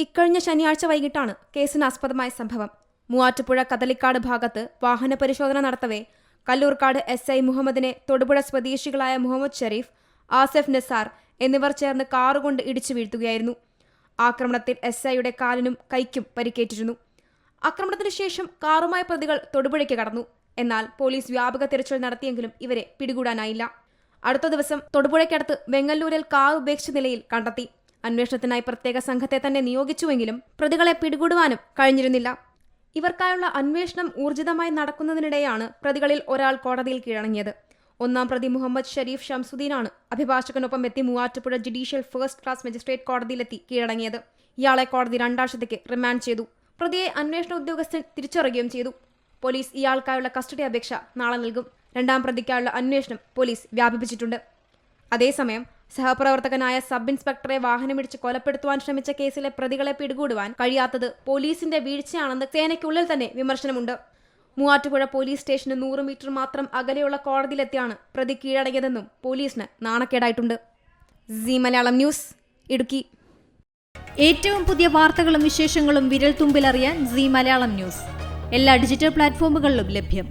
ഇക്കഴിഞ്ഞ ശനിയാഴ്ച വൈകിട്ടാണ് കേസിനാസ്പദമായ സംഭവം. മൂവാറ്റുപുഴ കദളിക്കാട് ഭാഗത്ത് വാഹന പരിശോധന നടത്തവേ കല്ലൂർക്കാട് SI മുഹമ്മദിനെ തൊടുപുഴ സ്വദേശികളായ മുഹമ്മദ് ഷരീഫ്, ആസിഫ് നിസാർ എന്നിവർ ചേർന്ന് കാറുകൊണ്ട് ഇടിച്ചു വീഴ്ത്തുകയായിരുന്നു. ആക്രമണത്തിൽ SIയുടെ കാലിനും കൈക്കും പരിക്കേറ്റിരുന്നു. ആക്രമണത്തിന് ശേഷം കാറുമായ പ്രതികൾ തൊടുപുഴയ്ക്ക് കടന്നു. എന്നാൽ പോലീസ് വ്യാപക തിരച്ചിൽ നടത്തിയെങ്കിലും ഇവരെ പിടികൂടാനായില്ല. അടുത്ത ദിവസം തൊടുപുഴയ്ക്കടുത്ത് വെങ്ങല്ലൂരിൽ കാർ ഉപേക്ഷിച്ച നിലയിൽ കണ്ടെത്തി. അന്വേഷണത്തിനായി പ്രത്യേക സംഘത്തെ തന്നെ നിയോഗിച്ചുവെങ്കിലും പ്രതികളെ പിടികൂടുവാനും കഴിഞ്ഞിരുന്നില്ല. ഇവർക്കായുള്ള അന്വേഷണം ഊർജിതമായി നടക്കുന്നതിനിടെയാണ് പ്രതികളിൽ ഒരാൾ കോടതിയിൽ കീഴടങ്ങിയത്. ഒന്നാം പ്രതി മുഹമ്മദ് ഷരീഫ് ഷംസുദ്ദീനാണ് അഭിഭാഷകനൊപ്പം എത്തി Muvattupuzha judicial first class magistrate കോടതിയിലെത്തി കീഴടങ്ങിയത്. ഇയാളെ കോടതി 2 ആഴ്ചത്തേക്ക് റിമാൻഡ് ചെയ്തു. പ്രതിയെ അന്വേഷണ ഉദ്യോഗസ്ഥൻ തിരിച്ചറിയുകയും ചെയ്തു. പോലീസ് ഇയാൾക്കായുള്ള കസ്റ്റഡി അപേക്ഷ നാളെ നൽകും. 2ാം പ്രതിക്കായുള്ള അന്വേഷണം പോലീസ് വ്യാപിപ്പിച്ചിട്ടുണ്ട്. അതേസമയം സഹപ്രവർത്തകനായ സബ് ഇൻസ്പെക്ടറെ വാഹനമിടിച്ച് കൊലപ്പെടുത്തുവാൻ ശ്രമിച്ച കേസിലെ പ്രതികളെ പിടികൂടുവാൻ കഴിയാത്തത് പോലീസിന്റെ വീഴ്ചയാണെന്ന് സേനയ്ക്കുള്ളിൽ തന്നെ വിമർശനമുണ്ട്. മൂവാറ്റുപുഴ പോലീസ് സ്റ്റേഷന് 100 മീറ്റർ മാത്രം അകലെയുള്ള കോടതിയിലെത്തിയാണ് പ്രതി കീഴടങ്ങിയതെന്നും പോലീസിന് നാണക്കേടായിട്ടുണ്ട്. Zee Malayalam news, Idukki. ഏറ്റവും പുതിയ വാർത്തകളും വിശേഷങ്ങളും വിരൽ തുമ്പിലറിയാൻ സീ മലയാളം ന്യൂസ് എല്ലാ ഡിജിറ്റൽ പ്ലാറ്റ്ഫോമുകളിലും ലഭ്യം.